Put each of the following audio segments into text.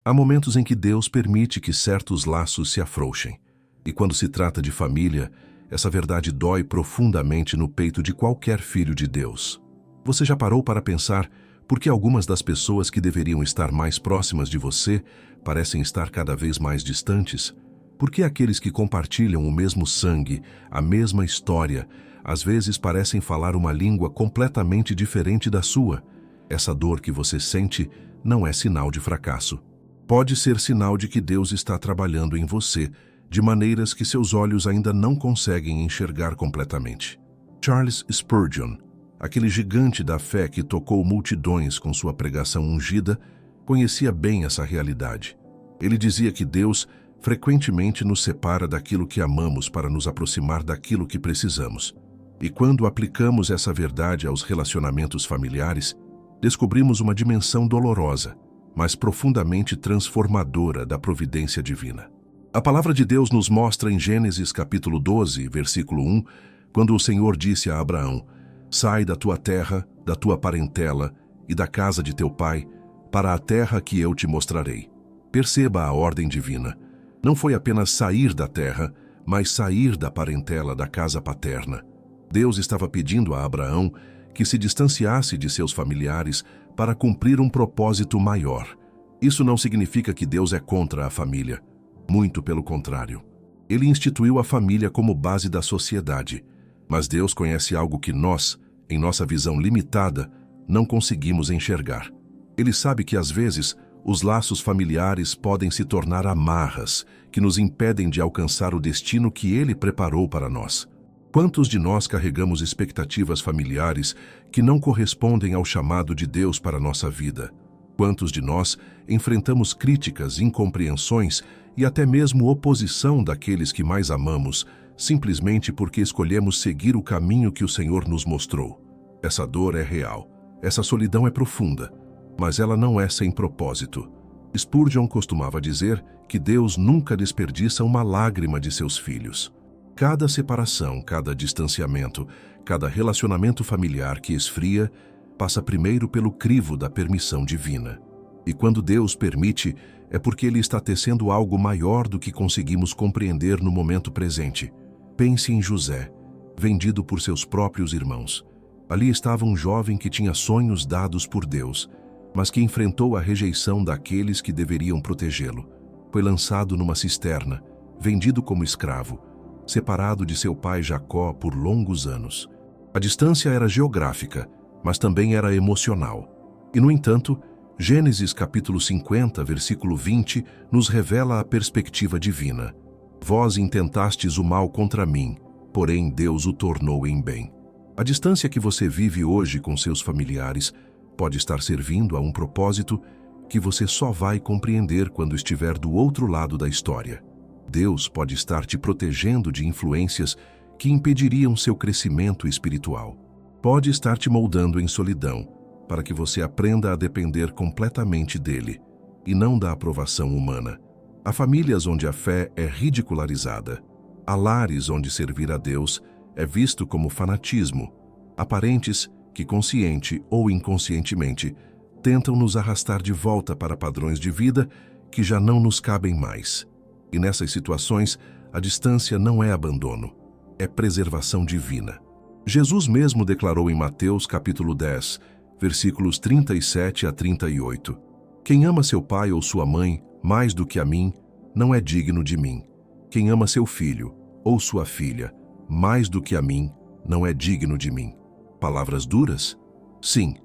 Há momentos em que Deus permite que certos laços se afrouxem. E quando se trata de família, essa verdade dói profundamente no peito de qualquer filho de Deus. Você já parou para pensar por que algumas das pessoas que deveriam estar mais próximas de você parecem estar cada vez mais distantes? Por que aqueles que compartilham o mesmo sangue, a mesma história, às vezes parecem falar uma língua completamente diferente da sua? Essa dor que você sente não é sinal de fracasso. Pode ser sinal de que Deus está trabalhando em você, de maneiras que seus olhos ainda não conseguem enxergar completamente. Charles Spurgeon, aquele gigante da fé que tocou multidões com sua pregação ungida, conhecia bem essa realidade. Ele dizia que Deus frequentemente nos separa daquilo que amamos para nos aproximar daquilo que precisamos. E quando aplicamos essa verdade aos relacionamentos familiares, descobrimos uma dimensão dolorosa, mas profundamente transformadora da providência divina. A palavra de Deus nos mostra em Gênesis capítulo 12, versículo 1, quando o Senhor disse a Abraão: "Sai da tua terra, da tua parentela e da casa de teu pai, para a terra que eu te mostrarei." Perceba a ordem divina. Não foi apenas sair da terra, mas sair da parentela da casa paterna. Deus estava pedindo a Abraão que se distanciasse de seus familiares para cumprir um propósito maior. Isso não significa que Deus é contra a família. Muito pelo contrário. Ele instituiu a família como base da sociedade. Mas Deus conhece algo que nós, em nossa visão limitada, não conseguimos enxergar. Ele sabe que, às vezes, os laços familiares podem se tornar amarras que nos impedem de alcançar o destino que Ele preparou para nós. Quantos de nós carregamos expectativas familiares que não correspondem ao chamado de Deus para a nossa vida? Quantos de nós enfrentamos críticas, incompreensões e até mesmo oposição daqueles que mais amamos, simplesmente porque escolhemos seguir o caminho que o Senhor nos mostrou? Essa dor é real, essa solidão é profunda, mas ela não é sem propósito. Spurgeon costumava dizer que Deus nunca desperdiça uma lágrima de seus filhos. Cada separação, cada distanciamento, cada relacionamento familiar que esfria, passa primeiro pelo crivo da permissão divina. E quando Deus permite, é porque Ele está tecendo algo maior do que conseguimos compreender no momento presente. Pense em José, vendido por seus próprios irmãos. Ali estava um jovem que tinha sonhos dados por Deus, mas que enfrentou a rejeição daqueles que deveriam protegê-lo. Foi lançado numa cisterna, vendido como escravo, separado de seu pai Jacó por longos anos. A distância era geográfica, mas também era emocional. E, no entanto, Gênesis capítulo 50, versículo 20, nos revela a perspectiva divina. "Vós intentastes o mal contra mim, porém Deus o tornou em bem." A distância que você vive hoje com seus familiares pode estar servindo a um propósito que você só vai compreender quando estiver do outro lado da história. Deus pode estar te protegendo de influências que impediriam seu crescimento espiritual. Pode estar te moldando em solidão, para que você aprenda a depender completamente dele, e não da aprovação humana. Há famílias onde a fé é ridicularizada. Há lares onde servir a Deus é visto como fanatismo. Há parentes que, consciente ou inconscientemente, tentam nos arrastar de volta para padrões de vida que já não nos cabem mais. E nessas situações, a distância não é abandono, é preservação divina. Jesus mesmo declarou em Mateus capítulo 10, versículos 37 a 38, "Quem ama seu pai ou sua mãe mais do que a mim, não é digno de mim. Quem ama seu filho ou sua filha mais do que a mim, não é digno de mim." Palavras duras? Sim,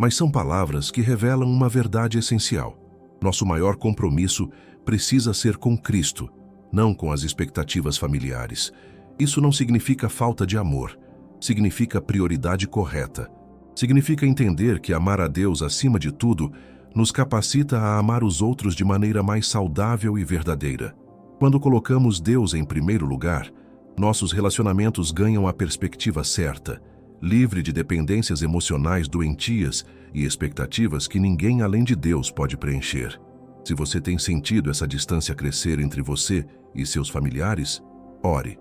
mas são palavras que revelam uma verdade essencial. Nosso maior compromisso precisa ser com Cristo, não com as expectativas familiares. Isso não significa falta de amor, significa prioridade correta. Significa entender que amar a Deus acima de tudo nos capacita a amar os outros de maneira mais saudável e verdadeira. Quando colocamos Deus em primeiro lugar, nossos relacionamentos ganham a perspectiva certa, livre de dependências emocionais doentias e expectativas que ninguém além de Deus pode preencher. Se você tem sentido essa distância crescer entre você e seus familiares, ore.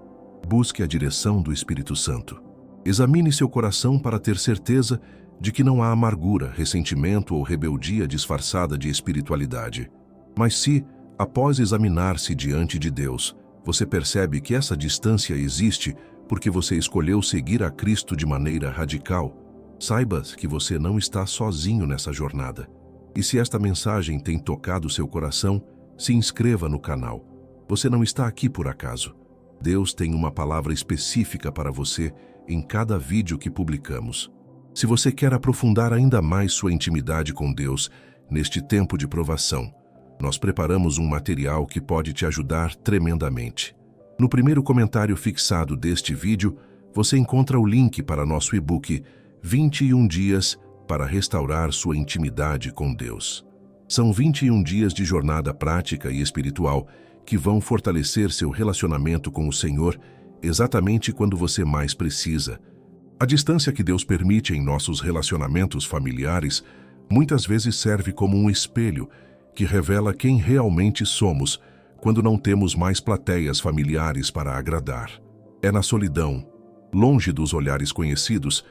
Busque a direção do Espírito Santo. Examine seu coração para ter certeza de que não há amargura, ressentimento ou rebeldia disfarçada de espiritualidade. Mas se, após examinar-se diante de Deus, você percebe que essa distância existe porque você escolheu seguir a Cristo de maneira radical, saiba que você não está sozinho nessa jornada. E se esta mensagem tem tocado seu coração, se inscreva no canal. Você não está aqui por acaso. Deus tem uma palavra específica para você em cada vídeo que publicamos. Se você quer aprofundar ainda mais sua intimidade com Deus neste tempo de provação, nós preparamos um material que pode te ajudar tremendamente. No primeiro comentário fixado deste vídeo, você encontra o link para nosso e-book 21 Dias para Restaurar Sua Intimidade com Deus. São 21 dias de jornada prática e espiritual que vão fortalecer seu relacionamento com o Senhor exatamente quando você mais precisa. A distância que Deus permite em nossos relacionamentos familiares muitas vezes serve como um espelho que revela quem realmente somos quando não temos mais plateias familiares para agradar. É na solidão, longe dos olhares conhecidos,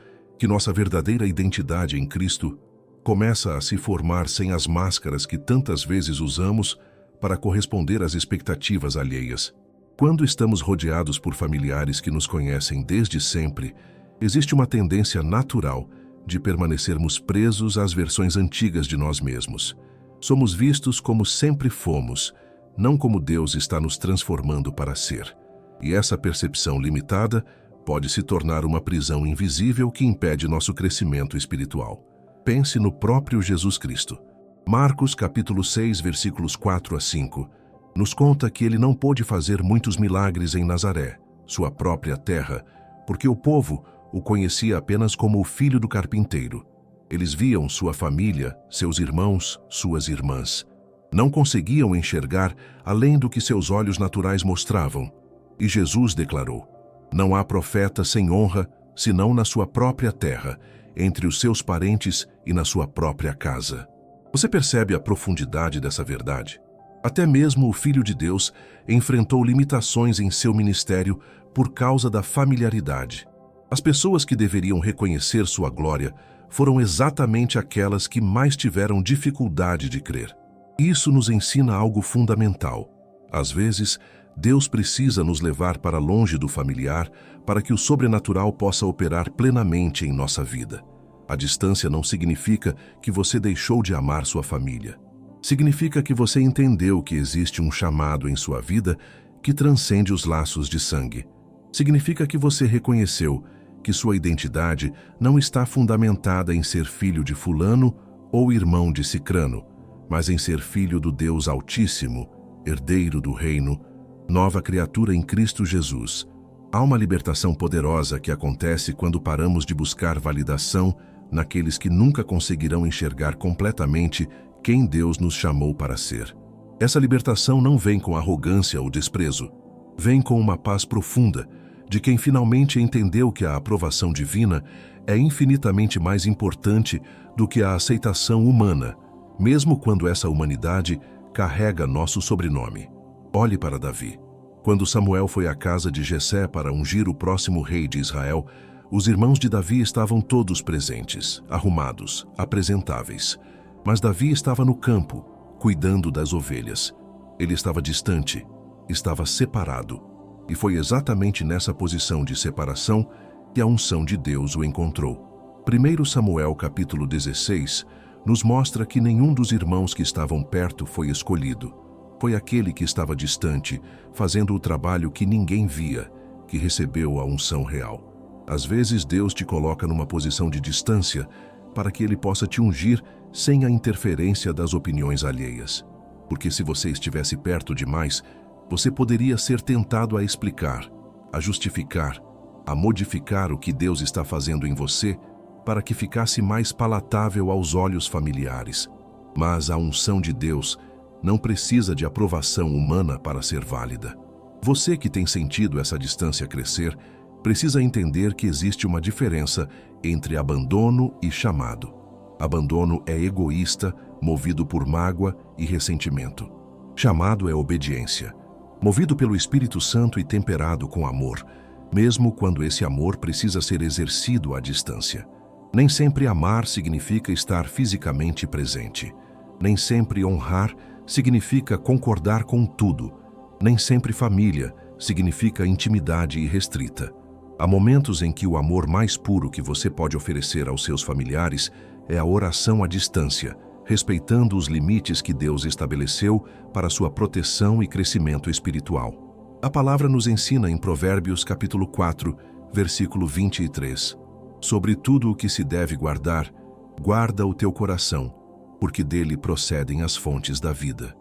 que nossa verdadeira identidade em Cristo começa a se formar sem as máscaras que tantas vezes usamos para corresponder às expectativas alheias. Quando estamos rodeados por familiares que nos conhecem desde sempre, existe uma tendência natural de permanecermos presos às versões antigas de nós mesmos. Somos vistos como sempre fomos, não como Deus está nos transformando para ser. E essa percepção limitada pode se tornar uma prisão invisível que impede nosso crescimento espiritual. Pense no próprio Jesus Cristo. Marcos capítulo 6, versículos 4 a 5, nos conta que ele não pôde fazer muitos milagres em Nazaré, sua própria terra, porque o povo o conhecia apenas como o filho do carpinteiro. Eles viam sua família, seus irmãos, suas irmãs. Não conseguiam enxergar além do que seus olhos naturais mostravam. E Jesus declarou: não há profeta sem honra, senão na sua própria terra, entre os seus parentes e na sua própria casa. Você percebe a profundidade dessa verdade? Até mesmo o Filho de Deus enfrentou limitações em seu ministério por causa da familiaridade. As pessoas que deveriam reconhecer sua glória foram exatamente aquelas que mais tiveram dificuldade de crer. Isso nos ensina algo fundamental. Às vezes, Deus precisa nos levar para longe do familiar para que o sobrenatural possa operar plenamente em nossa vida. A distância não significa que você deixou de amar sua família. Significa que você entendeu que existe um chamado em sua vida que transcende os laços de sangue. Significa que você reconheceu que sua identidade não está fundamentada em ser filho de fulano ou irmão de cicrano, mas em ser filho do Deus Altíssimo, herdeiro do reino, nova criatura em Cristo Jesus. Há uma libertação poderosa que acontece quando paramos de buscar validação naqueles que nunca conseguirão enxergar completamente quem Deus nos chamou para ser. Essa libertação não vem com arrogância ou desprezo. Vem com uma paz profunda de quem finalmente entendeu que a aprovação divina é infinitamente mais importante do que a aceitação humana, mesmo quando essa humanidade carrega nosso sobrenome. Olhe para Davi. Quando Samuel foi à casa de Jessé para ungir o próximo rei de Israel, os irmãos de Davi estavam todos presentes, arrumados, apresentáveis. Mas Davi estava no campo, cuidando das ovelhas. Ele estava distante, estava separado. E foi exatamente nessa posição de separação que a unção de Deus o encontrou. 1 Samuel capítulo 16 nos mostra que nenhum dos irmãos que estavam perto foi escolhido. Foi aquele que estava distante, fazendo o trabalho que ninguém via, que recebeu a unção real. Às vezes Deus te coloca numa posição de distância para que Ele possa te ungir sem a interferência das opiniões alheias. Porque se você estivesse perto demais, você poderia ser tentado a explicar, a justificar, a modificar o que Deus está fazendo em você para que ficasse mais palatável aos olhos familiares. Mas a unção de Deus não precisa de aprovação humana para ser válida. Você que tem sentido essa distância crescer, precisa entender que existe uma diferença entre abandono e chamado. Abandono é egoísta, movido por mágoa e ressentimento. Chamado é obediência, movido pelo Espírito Santo e temperado com amor, mesmo quando esse amor precisa ser exercido à distância. Nem sempre amar significa estar fisicamente presente. Nem sempre honrar significa concordar com tudo. Nem sempre família significa intimidade irrestrita. Há momentos em que o amor mais puro que você pode oferecer aos seus familiares é a oração à distância, respeitando os limites que Deus estabeleceu para sua proteção e crescimento espiritual. A palavra nos ensina em Provérbios capítulo 4, versículo 23. Sobre tudo o que se deve guardar, guarda o teu coração, porque dele procedem as fontes da vida.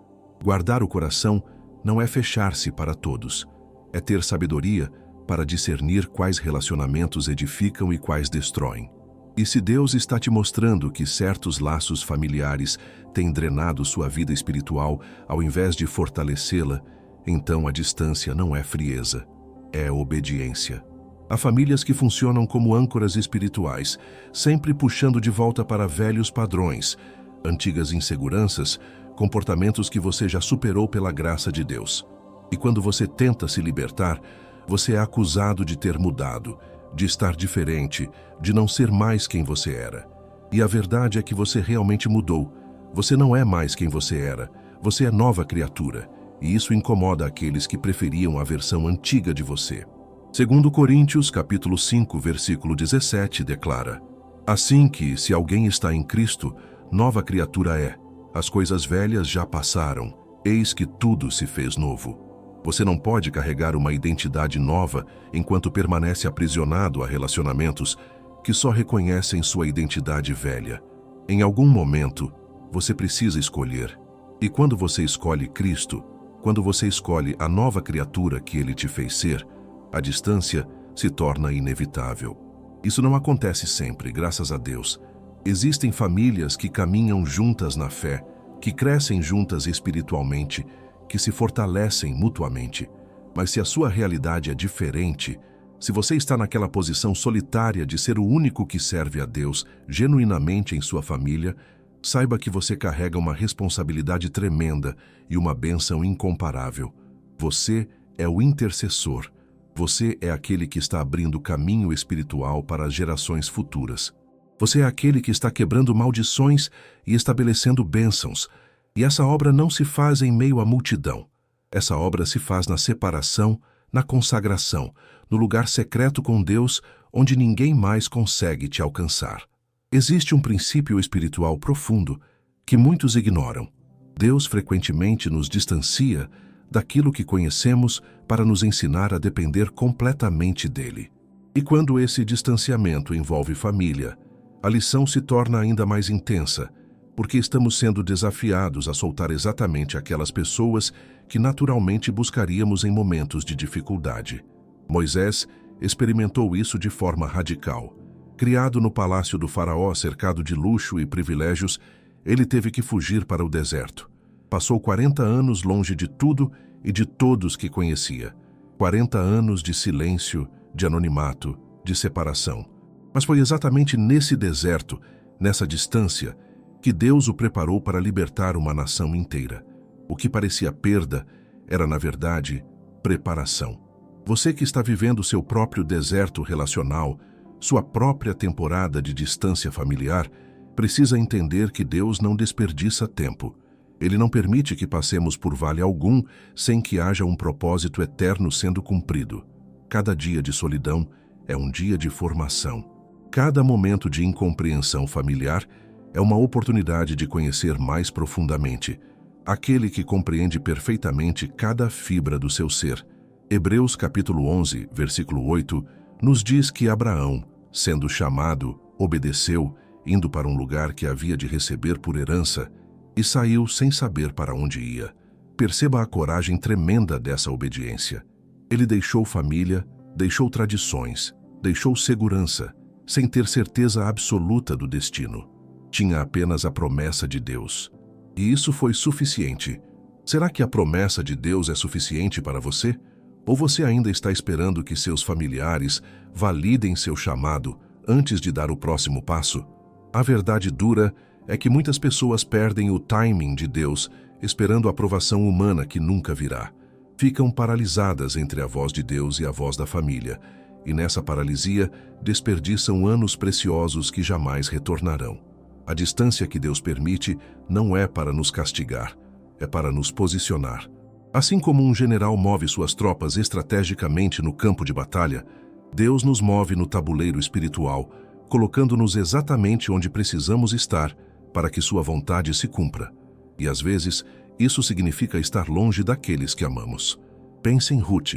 Guardar o coração não é fechar-se para todos, é ter sabedoria para discernir quais relacionamentos edificam e quais destroem. E se Deus está te mostrando que certos laços familiares têm drenado sua vida espiritual ao invés de fortalecê-la, então a distância não é frieza, é obediência. Há famílias que funcionam como âncoras espirituais, sempre puxando de volta para velhos padrões, antigas inseguranças, comportamentos que você já superou pela graça de Deus. E quando você tenta se libertar, você é acusado de ter mudado, de estar diferente, de não ser mais quem você era. E a verdade é que você realmente mudou. Você não é mais quem você era. Você é nova criatura. E isso incomoda aqueles que preferiam a versão antiga de você. Segundo Coríntios, capítulo 5, versículo 17, declara: Assim que, se alguém está em Cristo, nova criatura é. As coisas velhas já passaram. Eis que tudo se fez novo. Você não pode carregar uma identidade nova enquanto permanece aprisionado a relacionamentos que só reconhecem sua identidade velha. Em algum momento, você precisa escolher. E quando você escolhe Cristo, quando você escolhe a nova criatura que Ele te fez ser, a distância se torna inevitável. Isso não acontece sempre, graças a Deus. Existem famílias que caminham juntas na fé, que crescem juntas espiritualmente, que se fortalecem mutuamente. Mas se a sua realidade é diferente, se você está naquela posição solitária de ser o único que serve a Deus genuinamente em sua família, saiba que você carrega uma responsabilidade tremenda e uma bênção incomparável. Você é o intercessor. Você é aquele que está abrindo caminho espiritual para as gerações futuras. Você é aquele que está quebrando maldições e estabelecendo bênçãos. E essa obra não se faz em meio à multidão. Essa obra se faz na separação, na consagração, no lugar secreto com Deus, onde ninguém mais consegue te alcançar. Existe um princípio espiritual profundo que muitos ignoram. Deus frequentemente nos distancia daquilo que conhecemos para nos ensinar a depender completamente dele. E quando esse distanciamento envolve família, a lição se torna ainda mais intensa, porque estamos sendo desafiados a soltar exatamente aquelas pessoas que naturalmente buscaríamos em momentos de dificuldade. Moisés experimentou isso de forma radical. Criado no palácio do faraó, cercado de luxo e privilégios, ele teve que fugir para o deserto. Passou 40 anos longe de tudo e de todos que conhecia. 40 anos de silêncio, de anonimato, de separação. Mas foi exatamente nesse deserto, nessa distância, que Deus o preparou para libertar uma nação inteira. O que parecia perda era, na verdade, preparação. Você que está vivendo seu próprio deserto relacional, sua própria temporada de distância familiar, precisa entender que Deus não desperdiça tempo. Ele não permite que passemos por vale algum sem que haja um propósito eterno sendo cumprido. Cada dia de solidão é um dia de formação. Cada momento de incompreensão familiar é uma oportunidade de conhecer mais profundamente aquele que compreende perfeitamente cada fibra do seu ser. Hebreus capítulo 11, versículo 8, nos diz que Abraão, sendo chamado, obedeceu, indo para um lugar que havia de receber por herança, e saiu sem saber para onde ia. Perceba a coragem tremenda dessa obediência. Ele deixou família, deixou tradições, deixou segurança, sem ter certeza absoluta do destino. Tinha apenas a promessa de Deus. E isso foi suficiente. Será que a promessa de Deus é suficiente para você? Ou você ainda está esperando que seus familiares validem seu chamado antes de dar o próximo passo? A verdade dura é que muitas pessoas perdem o timing de Deus esperando a aprovação humana que nunca virá. Ficam paralisadas entre a voz de Deus e a voz da família, e nessa paralisia desperdiçam anos preciosos que jamais retornarão. A distância que Deus permite não é para nos castigar, é para nos posicionar. Assim como um general move suas tropas estrategicamente no campo de batalha, Deus nos move no tabuleiro espiritual, colocando-nos exatamente onde precisamos estar para que sua vontade se cumpra. E às vezes, isso significa estar longe daqueles que amamos. Pense em Ruth.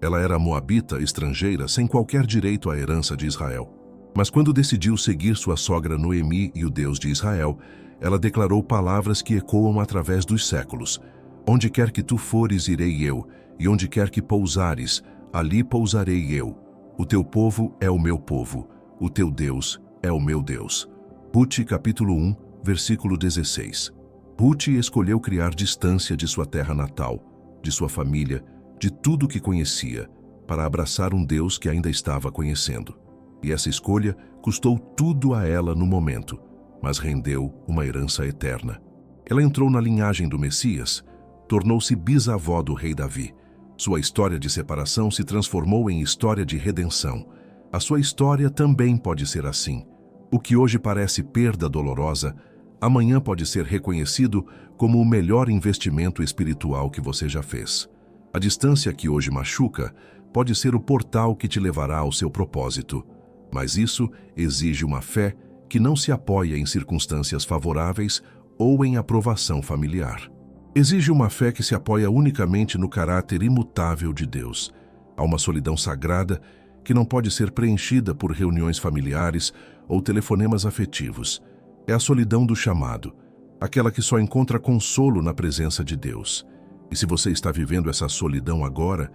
Ela era moabita, estrangeira, sem qualquer direito à herança de Israel. Mas quando decidiu seguir sua sogra Noemi e o Deus de Israel, ela declarou palavras que ecoam através dos séculos. Onde quer que tu fores, irei eu, e onde quer que pousares, ali pousarei eu. O teu povo é o meu povo, o teu Deus é o meu Deus. Ruth, capítulo 1, versículo 16. Ruth escolheu criar distância de sua terra natal, de sua família, de tudo que conhecia, para abraçar um Deus que ainda estava conhecendo. E essa escolha custou tudo a ela no momento, mas rendeu uma herança eterna. Ela entrou na linhagem do Messias, tornou-se bisavó do rei Davi. Sua história de separação se transformou em história de redenção. A sua história também pode ser assim. O que hoje parece perda dolorosa, amanhã pode ser reconhecido como o melhor investimento espiritual que você já fez. A distância que hoje machuca pode ser o portal que te levará ao seu propósito. Mas isso exige uma fé que não se apoia em circunstâncias favoráveis ou em aprovação familiar. Exige uma fé que se apoia unicamente no caráter imutável de Deus. Há uma solidão sagrada que não pode ser preenchida por reuniões familiares ou telefonemas afetivos. É a solidão do chamado, aquela que só encontra consolo na presença de Deus. E se você está vivendo essa solidão agora,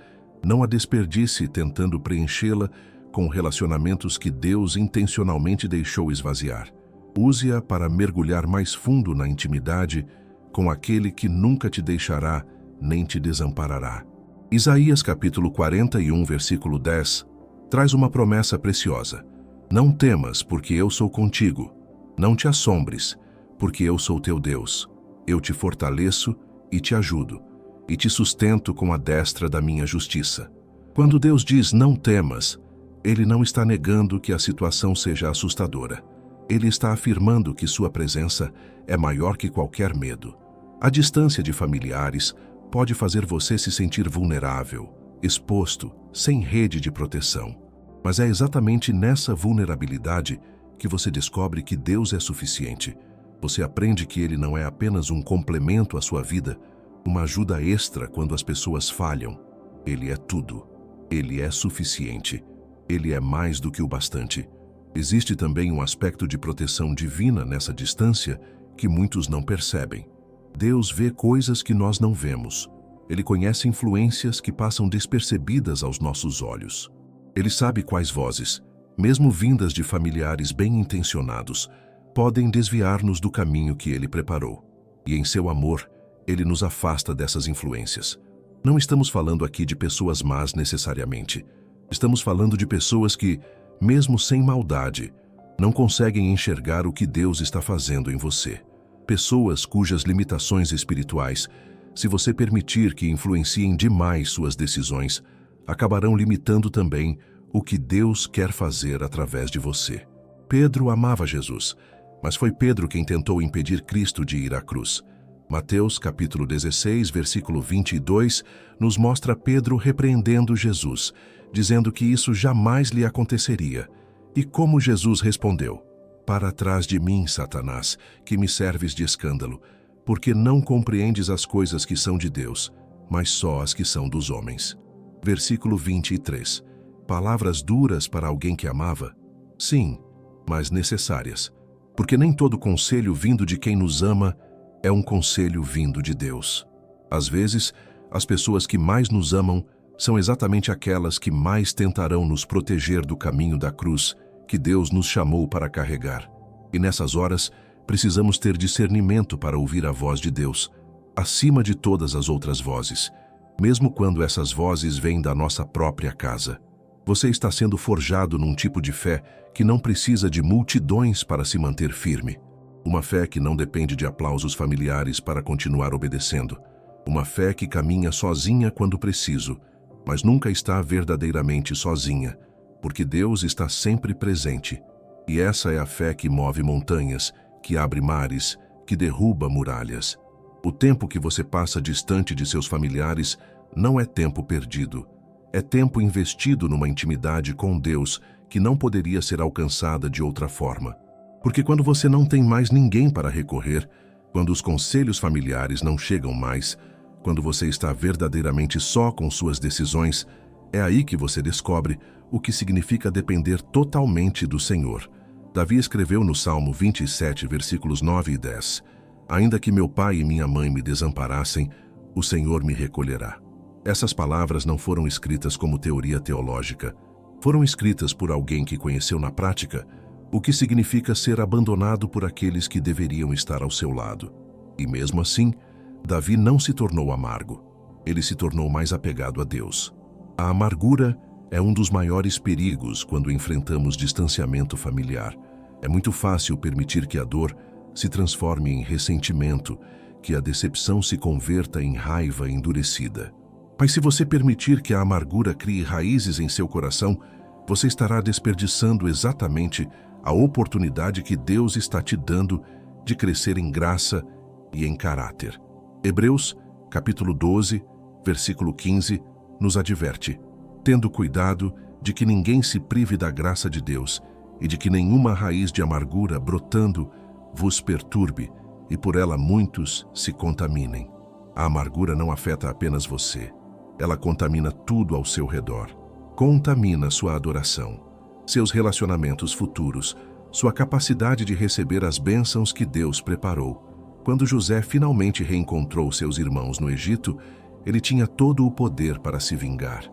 não a desperdice tentando preenchê-la com relacionamentos que Deus intencionalmente deixou esvaziar. Use-a para mergulhar mais fundo na intimidade com aquele que nunca te deixará nem te desamparará. Isaías capítulo 41, versículo 10, traz uma promessa preciosa. Não temas, porque eu sou contigo. Não te assombres, porque eu sou teu Deus. Eu te fortaleço e te ajudo, e te sustento com a destra da minha justiça. Quando Deus diz não temas, Ele não está negando que a situação seja assustadora. Ele está afirmando que sua presença é maior que qualquer medo. A distância de familiares pode fazer você se sentir vulnerável, exposto, sem rede de proteção. Mas é exatamente nessa vulnerabilidade que você descobre que Deus é suficiente. Você aprende que Ele não é apenas um complemento à sua vida, uma ajuda extra quando as pessoas falham. Ele é tudo. Ele é suficiente. Ele é mais do que o bastante. Existe também um aspecto de proteção divina nessa distância que muitos não percebem. Deus vê coisas que nós não vemos. Ele conhece influências que passam despercebidas aos nossos olhos. Ele sabe quais vozes, mesmo vindas de familiares bem-intencionados, podem desviar-nos do caminho que Ele preparou. E em seu amor, Ele nos afasta dessas influências. Não estamos falando aqui de pessoas más necessariamente. Estamos falando de pessoas que, mesmo sem maldade, não conseguem enxergar o que Deus está fazendo em você. Pessoas cujas limitações espirituais, se você permitir que influenciem demais suas decisões, acabarão limitando também o que Deus quer fazer através de você. Pedro amava Jesus, mas foi Pedro quem tentou impedir Cristo de ir à cruz. Mateus capítulo 16, versículo 22, nos mostra Pedro repreendendo Jesus, dizendo que isso jamais lhe aconteceria. E como Jesus respondeu: Para trás de mim, Satanás, que me serves de escândalo, porque não compreendes as coisas que são de Deus, mas só as que são dos homens. Versículo 23. Palavras duras para alguém que amava? Sim, mas necessárias, porque nem todo conselho vindo de quem nos ama é um conselho vindo de Deus. Às vezes, as pessoas que mais nos amam são exatamente aquelas que mais tentarão nos proteger do caminho da cruz que Deus nos chamou para carregar. E nessas horas, precisamos ter discernimento para ouvir a voz de Deus, acima de todas as outras vozes, mesmo quando essas vozes vêm da nossa própria casa. Você está sendo forjado num tipo de fé que não precisa de multidões para se manter firme. Uma fé que não depende de aplausos familiares para continuar obedecendo. Uma fé que caminha sozinha quando preciso, mas nunca está verdadeiramente sozinha, porque Deus está sempre presente. E essa é a fé que move montanhas, que abre mares, que derruba muralhas. O tempo que você passa distante de seus familiares não é tempo perdido. É tempo investido numa intimidade com Deus que não poderia ser alcançada de outra forma. Porque quando você não tem mais ninguém para recorrer, quando os conselhos familiares não chegam mais, quando você está verdadeiramente só com suas decisões, é aí que você descobre o que significa depender totalmente do Senhor. Davi escreveu no Salmo 27, versículos 9 e 10, "Ainda que meu pai e minha mãe me desamparassem, o Senhor me recolherá." Essas palavras não foram escritas como teoria teológica. Foram escritas por alguém que conheceu na prática o que significa ser abandonado por aqueles que deveriam estar ao seu lado. E mesmo assim, Davi não se tornou amargo. Ele se tornou mais apegado a Deus. A amargura é um dos maiores perigos quando enfrentamos distanciamento familiar. É muito fácil permitir que a dor se transforme em ressentimento, que a decepção se converta em raiva endurecida. Mas se você permitir que a amargura crie raízes em seu coração, você estará desperdiçando exatamente a oportunidade que Deus está te dando de crescer em graça e em caráter. Hebreus, capítulo 12, versículo 15, nos adverte: "Tendo cuidado de que ninguém se prive da graça de Deus e de que nenhuma raiz de amargura brotando vos perturbe e por ela muitos se contaminem." A amargura não afeta apenas você. Ela contamina tudo ao seu redor. Contamina sua adoração, seus relacionamentos futuros, sua capacidade de receber as bênçãos que Deus preparou. Quando José finalmente reencontrou seus irmãos no Egito, ele tinha todo o poder para se vingar.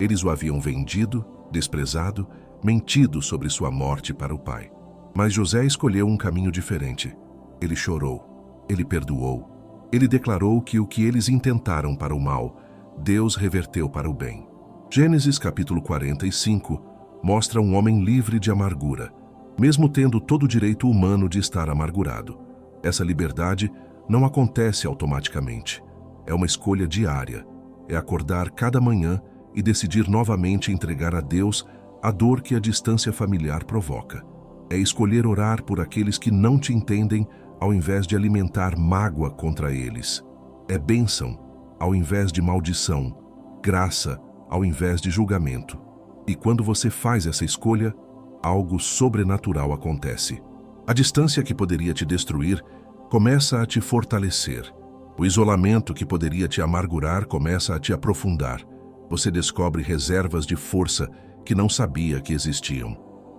Eles o haviam vendido, desprezado, mentido sobre sua morte para o pai. Mas José escolheu um caminho diferente. Ele chorou, ele perdoou, ele declarou que o que eles intentaram para o mal, Deus reverteu para o bem. Gênesis capítulo 45 mostra um homem livre de amargura, mesmo tendo todo o direito humano de estar amargurado. Essa liberdade não acontece automaticamente. É uma escolha diária. É acordar cada manhã e decidir novamente entregar a Deus a dor que a distância familiar provoca. É escolher orar por aqueles que não te entendem ao invés de alimentar mágoa contra eles. É bênção ao invés de maldição, graça ao invés de julgamento. E quando você faz essa escolha, algo sobrenatural acontece. A distância que poderia te destruir começa a te fortalecer. O isolamento que poderia te amargurar começa a te aprofundar. Você descobre reservas de força que não sabia que existiam.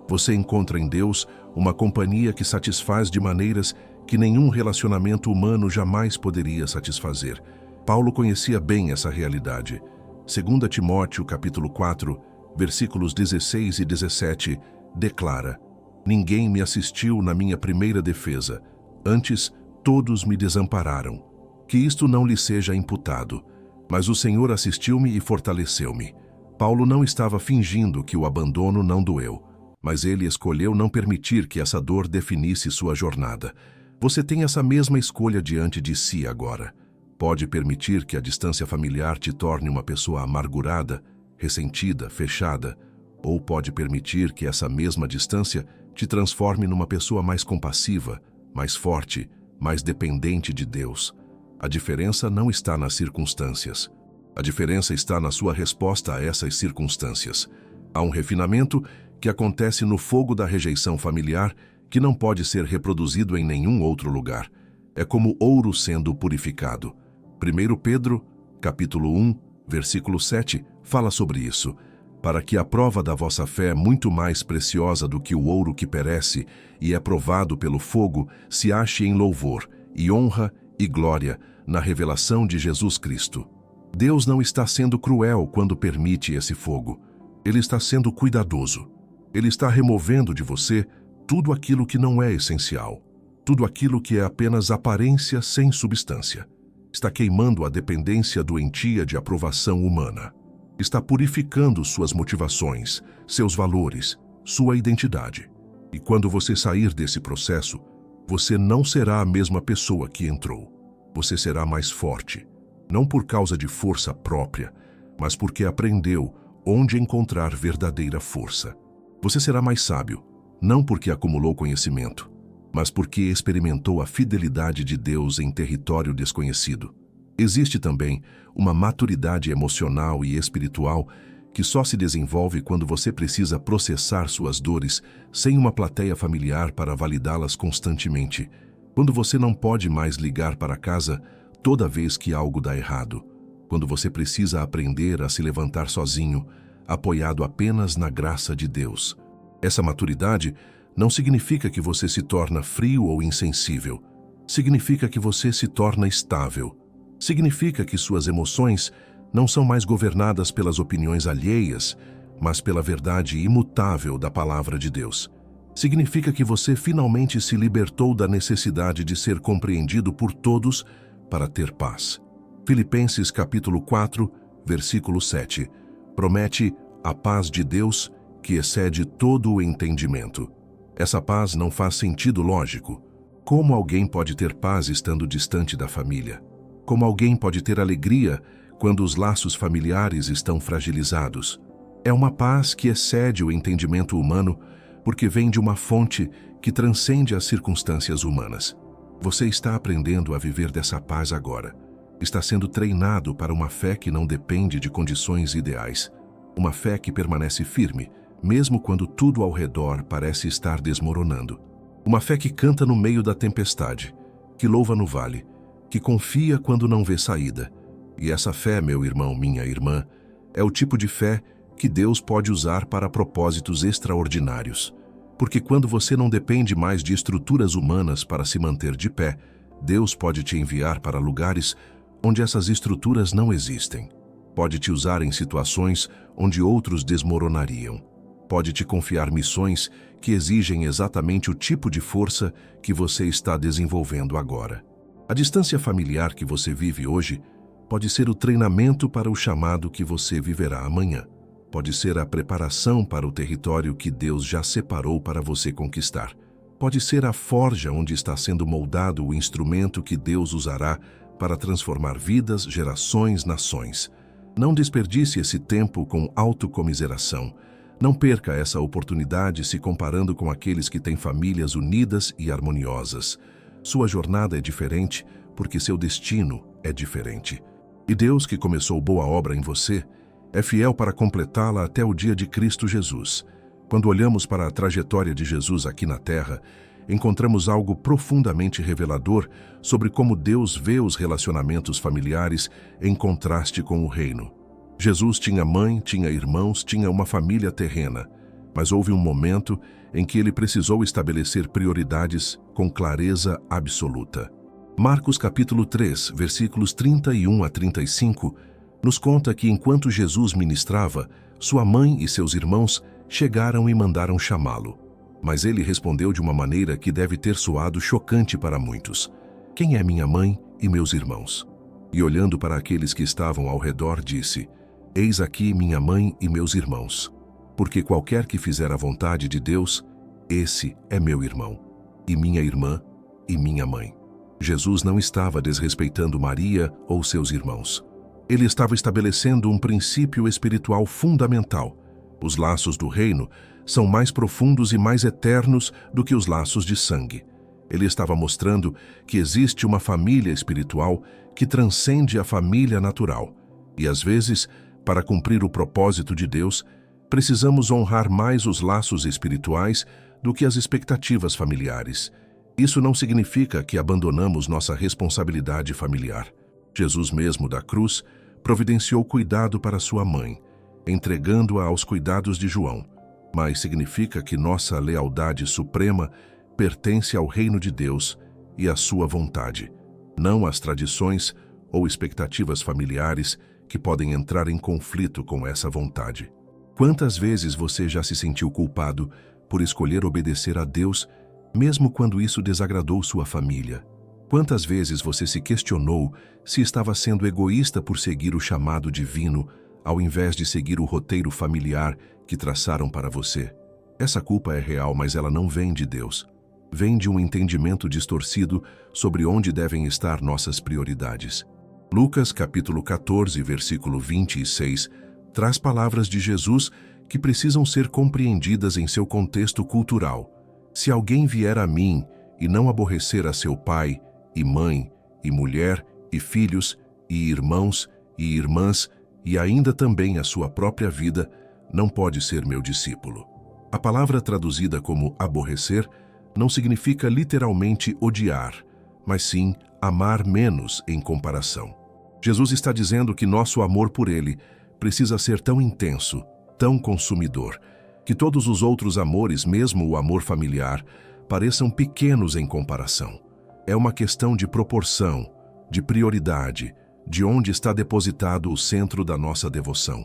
Você encontra em Deus uma companhia que satisfaz de maneiras que nenhum relacionamento humano jamais poderia satisfazer. Paulo conhecia bem essa realidade. 2 Timóteo capítulo 4, versículos 16 e 17, declara: "Ninguém me assistiu na minha primeira defesa, antes todos me desampararam. Que isto não lhe seja imputado, mas o Senhor assistiu-me e fortaleceu-me." Paulo não estava fingindo que o abandono não doeu, mas ele escolheu não permitir que essa dor definisse sua jornada. Você tem essa mesma escolha diante de si agora. Pode permitir que a distância familiar te torne uma pessoa amargurada, ressentida, fechada, ou pode permitir que essa mesma distância te transforme numa pessoa mais compassiva, mais forte, mais dependente de Deus. A diferença não está nas circunstâncias. A diferença está na sua resposta a essas circunstâncias. Há um refinamento que acontece no fogo da rejeição familiar que não pode ser reproduzido em nenhum outro lugar. É como ouro sendo purificado. 1 Pedro, capítulo 1, versículo 7, fala sobre isso. "Para que a prova da vossa fé, muito mais preciosa do que o ouro que perece e é provado pelo fogo, se ache em louvor, e honra e glória na revelação de Jesus Cristo." Deus não está sendo cruel quando permite esse fogo. Ele está sendo cuidadoso. Ele está removendo de você tudo aquilo que não é essencial, tudo aquilo que é apenas aparência sem substância. Está queimando a dependência doentia de aprovação humana. Está purificando suas motivações, seus valores, sua identidade. E quando você sair desse processo, você não será a mesma pessoa que entrou. Você será mais forte, não por causa de força própria, mas porque aprendeu onde encontrar verdadeira força. Você será mais sábio, não porque acumulou conhecimento, mas porque experimentou a fidelidade de Deus em território desconhecido. Existe também uma maturidade emocional e espiritual que só se desenvolve quando você precisa processar suas dores sem uma plateia familiar para validá-las constantemente. Quando você não pode mais ligar para casa toda vez que algo dá errado. Quando você precisa aprender a se levantar sozinho, apoiado apenas na graça de Deus. Essa maturidade não significa que você se torna frio ou insensível. Significa que você se torna estável. Significa que suas emoções não são mais governadas pelas opiniões alheias, mas pela verdade imutável da palavra de Deus. Significa que você finalmente se libertou da necessidade de ser compreendido por todos para ter paz. Filipenses capítulo 4, versículo 7, promete a paz de Deus que excede todo o entendimento. Essa paz não faz sentido lógico. Como alguém pode ter paz estando distante da família? Como alguém pode ter alegria quando os laços familiares estão fragilizados? É uma paz que excede o entendimento humano porque vem de uma fonte que transcende as circunstâncias humanas. Você está aprendendo a viver dessa paz agora. Está sendo treinado para uma fé que não depende de condições ideais. Uma fé que permanece firme, mesmo quando tudo ao redor parece estar desmoronando. Uma fé que canta no meio da tempestade, que louva no vale, que confia quando não vê saída. E essa fé, meu irmão, minha irmã, é o tipo de fé que Deus pode usar para propósitos extraordinários. Porque quando você não depende mais de estruturas humanas para se manter de pé, Deus pode te enviar para lugares onde essas estruturas não existem. Pode te usar em situações onde outros desmoronariam. Pode te confiar missões que exigem exatamente o tipo de força que você está desenvolvendo agora. A distância familiar que você vive hoje pode ser o treinamento para o chamado que você viverá amanhã. Pode ser a preparação para o território que Deus já separou para você conquistar. Pode ser a forja onde está sendo moldado o instrumento que Deus usará para transformar vidas, gerações, nações. Não desperdice esse tempo com autocomiseração. Não perca essa oportunidade se comparando com aqueles que têm famílias unidas e harmoniosas. Sua jornada é diferente porque seu destino é diferente. E Deus, que começou boa obra em você, é fiel para completá-la até o dia de Cristo Jesus. Quando olhamos para a trajetória de Jesus aqui na Terra, encontramos algo profundamente revelador sobre como Deus vê os relacionamentos familiares em contraste com o reino. Jesus tinha mãe, tinha irmãos, tinha uma família terrena, mas houve um momento em que ele precisou estabelecer prioridades com clareza absoluta. Marcos capítulo 3, versículos 31 a 35, nos conta que enquanto Jesus ministrava, sua mãe e seus irmãos chegaram e mandaram chamá-lo. Mas ele respondeu de uma maneira que deve ter soado chocante para muitos. Quem é minha mãe e meus irmãos? E olhando para aqueles que estavam ao redor, disse: Eis aqui minha mãe e meus irmãos. Porque qualquer que fizer a vontade de Deus, esse é meu irmão, e minha irmã, e minha mãe. Jesus não estava desrespeitando Maria ou seus irmãos. Ele estava estabelecendo um princípio espiritual fundamental. Os laços do reino são mais profundos e mais eternos do que os laços de sangue. Ele estava mostrando que existe uma família espiritual que transcende a família natural. E às vezes, para cumprir o propósito de Deus, precisamos honrar mais os laços espirituais do que as expectativas familiares. Isso não significa que abandonamos nossa responsabilidade familiar. Jesus mesmo da cruz providenciou cuidado para sua mãe, entregando-a aos cuidados de João, mas significa que nossa lealdade suprema pertence ao reino de Deus e à sua vontade, não às tradições ou expectativas familiares que podem entrar em conflito com essa vontade. Quantas vezes você já se sentiu culpado por escolher obedecer a Deus, mesmo quando isso desagradou sua família? Quantas vezes você se questionou se estava sendo egoísta por seguir o chamado divino, ao invés de seguir o roteiro familiar que traçaram para você? Essa culpa é real, mas ela não vem de Deus. Vem de um entendimento distorcido sobre onde devem estar nossas prioridades. Lucas capítulo 14, versículo 26, traz palavras de Jesus que precisam ser compreendidas em seu contexto cultural. Se alguém vier a mim e não aborrecer a seu pai e mãe e mulher e filhos e irmãos e irmãs e ainda também a sua própria vida, não pode ser meu discípulo. A palavra traduzida como aborrecer não significa literalmente odiar, mas sim amar menos em comparação. Jesus está dizendo que nosso amor por Ele precisa ser tão intenso, tão consumidor, que todos os outros amores, mesmo o amor familiar, pareçam pequenos em comparação. É uma questão de proporção, de prioridade, de onde está depositado o centro da nossa devoção.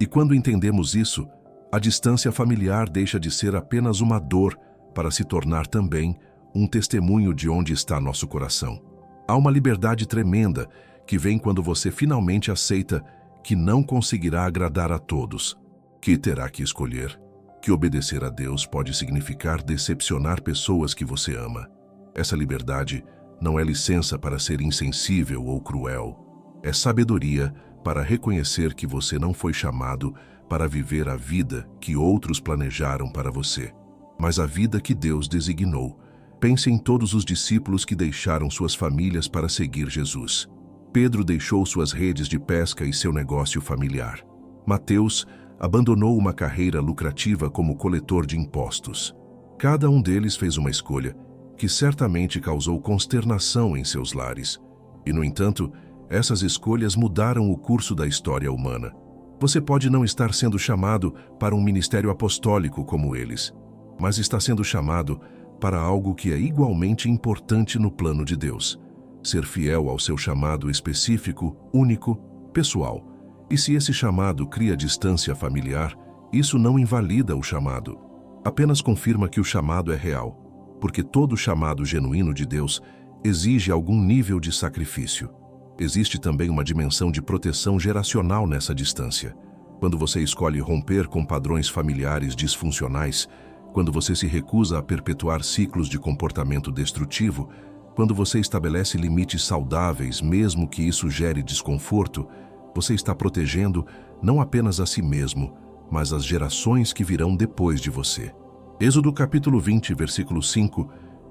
E quando entendemos isso, a distância familiar deixa de ser apenas uma dor para se tornar também um testemunho de onde está nosso coração. Há uma liberdade tremenda que vem quando você finalmente aceita que não conseguirá agradar a todos, que terá que escolher, que obedecer a Deus pode significar decepcionar pessoas que você ama. Essa liberdade não é licença para ser insensível ou cruel. É sabedoria para reconhecer que você não foi chamado para viver a vida que outros planejaram para você, mas a vida que Deus designou. Pense em todos os discípulos que deixaram suas famílias para seguir Jesus. Pedro deixou suas redes de pesca e seu negócio familiar. Mateus abandonou uma carreira lucrativa como coletor de impostos. Cada um deles fez uma escolha que certamente causou consternação em seus lares. E, no entanto, essas escolhas mudaram o curso da história humana. Você pode não estar sendo chamado para um ministério apostólico como eles, mas está sendo chamado para algo que é igualmente importante no plano de Deus: ser fiel ao seu chamado específico, único, pessoal. E se esse chamado cria distância familiar, isso não invalida o chamado. Apenas confirma que o chamado é real, porque todo chamado genuíno de Deus exige algum nível de sacrifício. Existe também uma dimensão de proteção geracional nessa distância. Quando você escolhe romper com padrões familiares disfuncionais, quando você se recusa a perpetuar ciclos de comportamento destrutivo, quando você estabelece limites saudáveis, mesmo que isso gere desconforto, você está protegendo não apenas a si mesmo, mas as gerações que virão depois de você. Êxodo capítulo 20, versículo 5,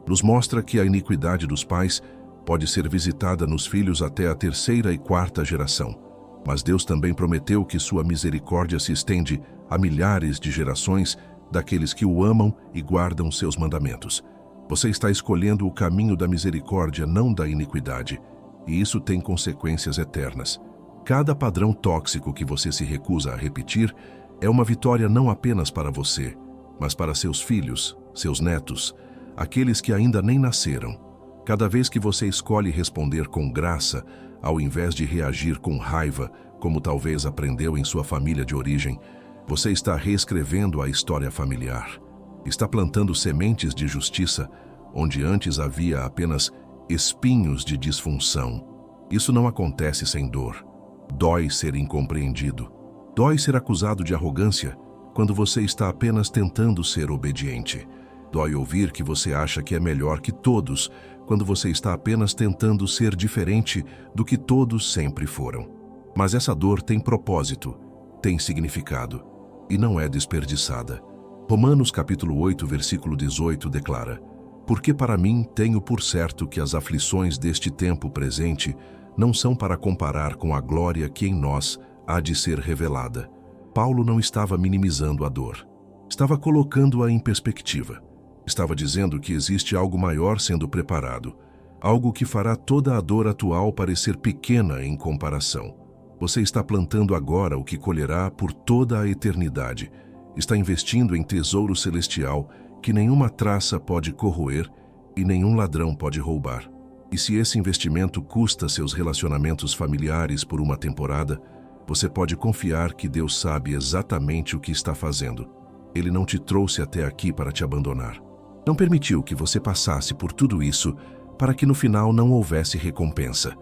nos mostra que a iniquidade dos pais pode ser visitada nos filhos até a terceira e quarta geração. Mas Deus também prometeu que sua misericórdia se estende a milhares de gerações daqueles que o amam e guardam seus mandamentos. Você está escolhendo o caminho da misericórdia, não da iniquidade, e isso tem consequências eternas. Cada padrão tóxico que você se recusa a repetir é uma vitória não apenas para você, mas para seus filhos, seus netos, aqueles que ainda nem nasceram. Cada vez que você escolhe responder com graça, ao invés de reagir com raiva, como talvez aprendeu em sua família de origem, você está reescrevendo a história familiar. Está plantando sementes de justiça, onde antes havia apenas espinhos de disfunção. Isso não acontece sem dor. Dói ser incompreendido. Dói ser acusado de arrogância quando você está apenas tentando ser obediente. Dói ouvir que você acha que é melhor que todos, quando você está apenas tentando ser diferente do que todos sempre foram. Mas essa dor tem propósito, tem significado, e não é desperdiçada. Romanos capítulo 8, versículo 18 declara: porque para mim tenho por certo que as aflições deste tempo presente não são para comparar com a glória que em nós há de ser revelada. Paulo não estava minimizando a dor. Estava colocando-a em perspectiva. Estava dizendo que existe algo maior sendo preparado, algo que fará toda a dor atual parecer pequena em comparação. Você está plantando agora o que colherá por toda a eternidade. Está investindo em tesouro celestial que nenhuma traça pode corroer e nenhum ladrão pode roubar. E se esse investimento custa seus relacionamentos familiares por uma temporada, você pode confiar que Deus sabe exatamente o que está fazendo. Ele não te trouxe até aqui para te abandonar. Não permitiu que você passasse por tudo isso para que no final não houvesse recompensa.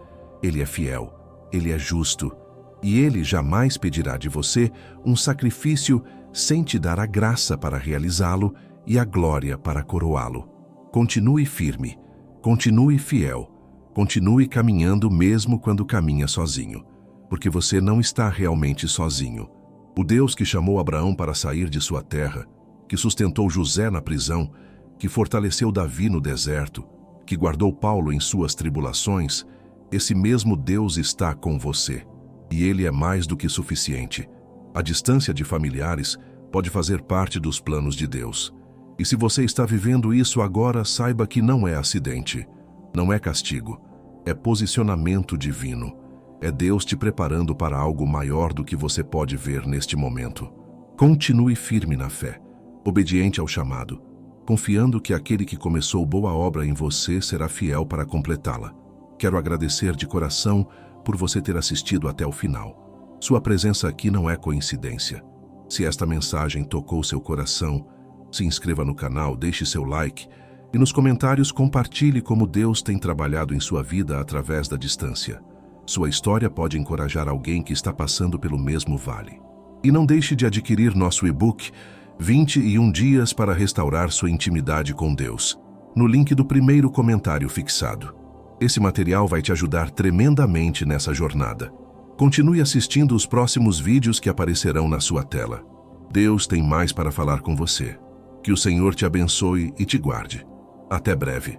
Ele é fiel, ele é justo, e ele jamais pedirá de você um sacrifício sem te dar a graça para realizá-lo e a glória para coroá-lo. Continue firme, continue fiel, continue caminhando mesmo quando caminha sozinho, porque você não está realmente sozinho. O Deus que chamou Abraão para sair de sua terra, que sustentou José na prisão, que fortaleceu Davi no deserto, que guardou Paulo em suas tribulações, esse mesmo Deus está com você. E Ele é mais do que suficiente. A distância de familiares pode fazer parte dos planos de Deus. E se você está vivendo isso agora, saiba que não é acidente, não é castigo, é posicionamento divino. É Deus te preparando para algo maior do que você pode ver neste momento. Continue firme na fé, obediente ao chamado, confiando que aquele que começou boa obra em você será fiel para completá-la. Quero agradecer de coração por você ter assistido até o final. Sua presença aqui não é coincidência. Se esta mensagem tocou seu coração, se inscreva no canal, deixe seu like e nos comentários compartilhe como Deus tem trabalhado em sua vida através da distância. Sua história pode encorajar alguém que está passando pelo mesmo vale. E não deixe de adquirir nosso e-book 21 Dias para Restaurar Sua Intimidade com Deus, no link do primeiro comentário fixado. Esse material vai te ajudar tremendamente nessa jornada. Continue assistindo os próximos vídeos que aparecerão na sua tela. Deus tem mais para falar com você. Que o Senhor te abençoe e te guarde. Até breve.